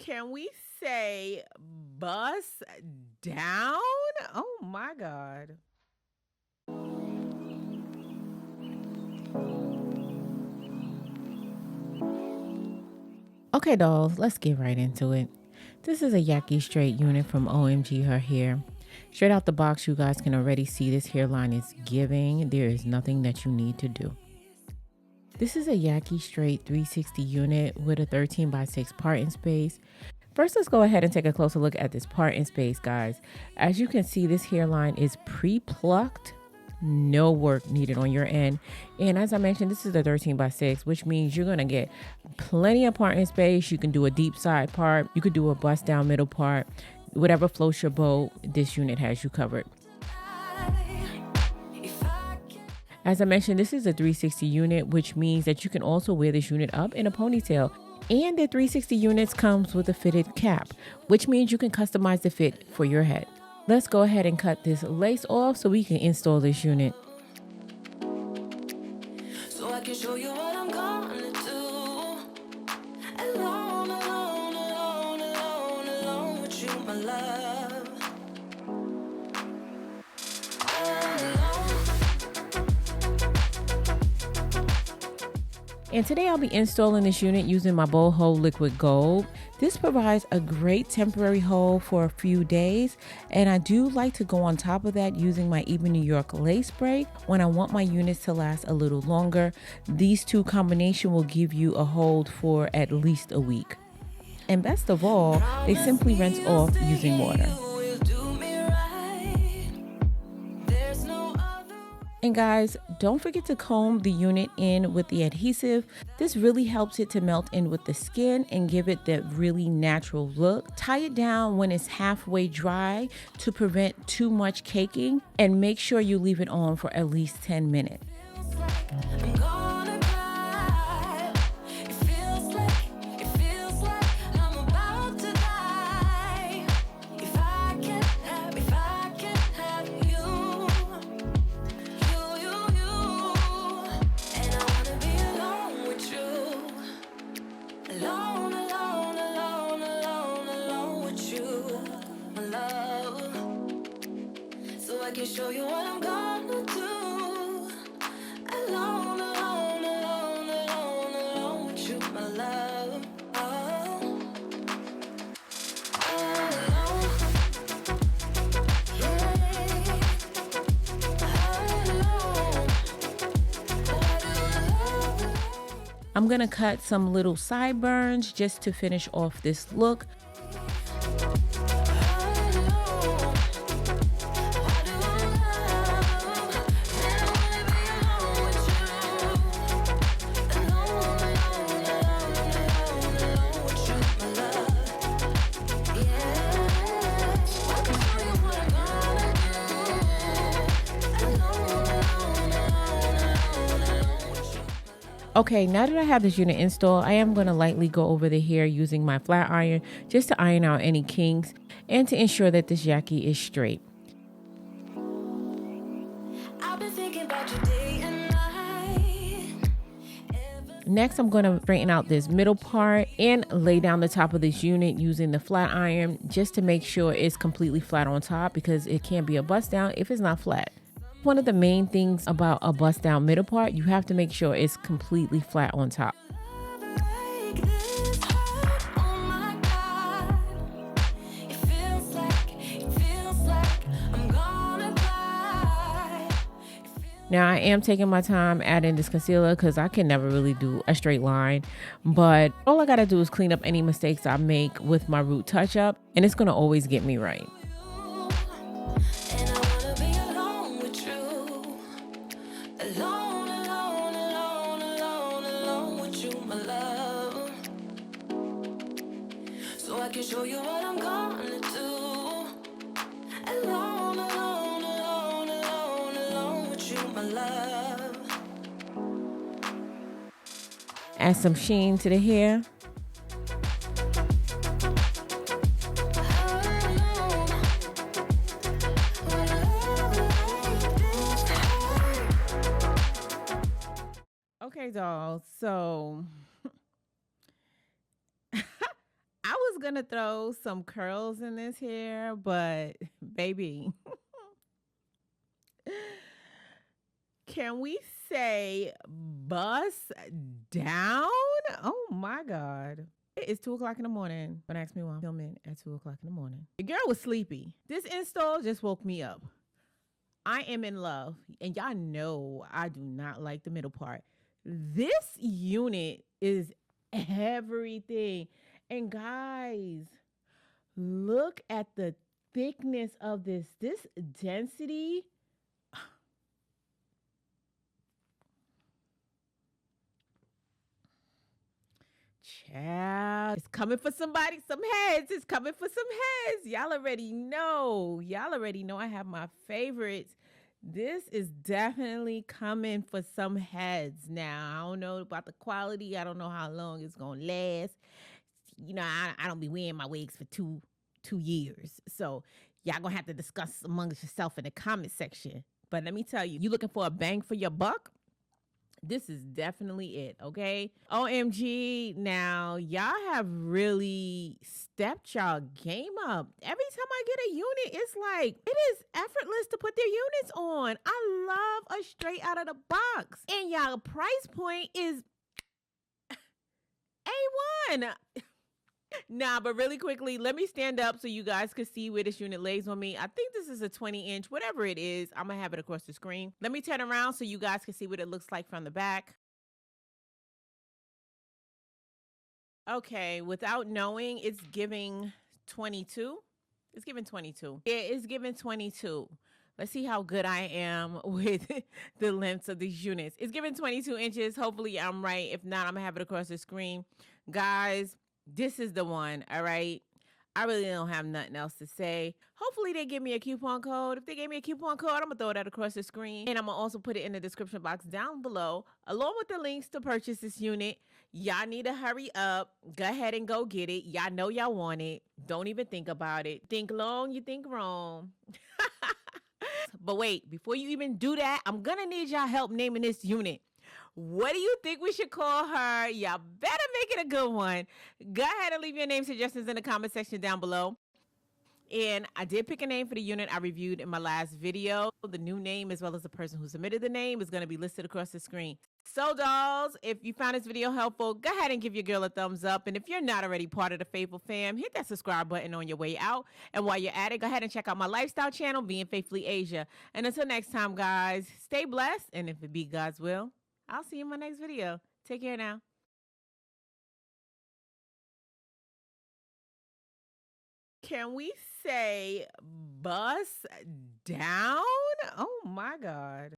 Can we say bust down? Oh my God. Okay, dolls, let's get right into it. This is a Yaki straight unit from OMGHerHair. Straight out the box, you guys can already see this hairline is giving. There is nothing that you need to do. This is a Yaki straight 360 unit with a 13x6 parting space. First, let's go ahead and take a closer look at this parting space, guys. As you can see, this hairline is pre-plucked. No work needed on your end. And as I mentioned, this is a 13x6, which means you're going to get plenty of parting space. You can do a deep side part. You could do a bust down middle part. Whatever floats your boat, this unit has you covered. As I mentioned, this is a 360 unit, which means that you can also wear this unit up in a ponytail. And the 360 units comes with a fitted cap, which means you can customize the fit for your head. Let's go ahead and cut this lace off so we can install this unit. So I can show you what I'm gonna do. Alone, alone, alone, alone, alone with you, my love. And today I'll be installing this unit using my boho liquid gold. This provides a great temporary hold for a few days, and I do like to go on top of that using my Even New York lace spray when I want my units to last a little longer. These two combination will give you a hold for at least a week. And best of all, they simply rinse off using water. And guys, don't forget to comb the unit in with the adhesive. This really helps it to melt in with the skin and give it that really natural look. Tie it down when it's halfway dry to prevent too much caking, and make sure you leave it on for at least 10 minutes. Show you what I'm gonna do. Alone, alone, alone, alone, alone with you, my love. Oh. Alone. Yeah. Alone. I'm gonna cut some little sideburns just to finish off this look. Okay, now that I have this unit installed, I am going to lightly go over the hair using my flat iron just to iron out any kinks and to ensure that this Yaki is straight. I've been thinking about you day and night. Next, I'm going to straighten out this middle part and lay down the top of this unit using the flat iron just to make sure it's completely flat on top, because it can't be a bust down if it's not flat. One of the main things about a bust down middle part, you have to make sure it's completely flat on top. Now I am taking my time adding this concealer because I can never really do a straight line, but all I gotta do is clean up any mistakes I make with my root touch up, and it's gonna always get me right. I can show you what I'm gonna do. Alone, alone, alone, alone, alone with you, my love. Add some sheen to the hair. Okay, dolls. So I was going to throw some curls in this hair, but baby, can we say bust down? Oh my God. It is 2 o'clock in the morning. Don't ask me why I'm filming at 2 o'clock in the morning. The girl was sleepy. This install just woke me up. I am in love. And y'all know I do not like the middle part. This unit is everything. And guys, look at the thickness of this. This density. Child, it's coming for somebody, some heads. It's coming for some heads. Y'all already know. I have my favorites. This is definitely coming for some heads. Now, I don't know about the quality. I don't know how long it's going to last. You know, I don't be wearing my wigs for two years. So y'all going to have to discuss amongst yourself in the comment section. But let me tell you, you looking for a bang for your buck? This is definitely it, okay? OMG, now y'all have really stepped y'all game up. Every time I get a unit, it's like, it is effortless to put their units on. I love a straight out of the box. And y'all price point is A1. Nah, but really quickly, let me stand up so you guys can see where this unit lays on me. I think this is a 20-inch, whatever it is. I'm going to have it across the screen. Let me turn around so you guys can see what it looks like from the back. Okay, without knowing, it's giving 22. It's giving 22. Yeah, it's giving 22. Let's see how good I am with the lengths of these units. It's giving 22 inches. Hopefully I'm right. If not, I'm going to have it across the screen. Guys, this is the one, all right? I really don't have nothing else to say. Hopefully they give me a coupon code. If they gave me a coupon code, I'm going to throw that across the screen. And I'm going to also put it in the description box down below, along with the links to purchase this unit. Y'all need to hurry up. Go ahead and go get it. Y'all know y'all want it. Don't even think about it. Think long, you think wrong. But wait, before you even do that, I'm going to need y'all help naming this unit. What do you think we should call her? Y'all better make it a good one. Go ahead and leave your name suggestions in the comment section down below. And I did pick a name for the unit I reviewed in my last video. The new name, as well as the person who submitted the name, is going to be listed across the screen. So dolls, if you found this video helpful, go ahead and give your girl a thumbs up. And if you're not already part of the Faithful fam, hit that subscribe button on your way out. And while you're at it, go ahead and check out my lifestyle channel, Being Faithfully Asia. And until next time, guys, stay blessed. And if it be God's will, I'll see you in my next video. Take care now. Can we say bust down? Oh my God.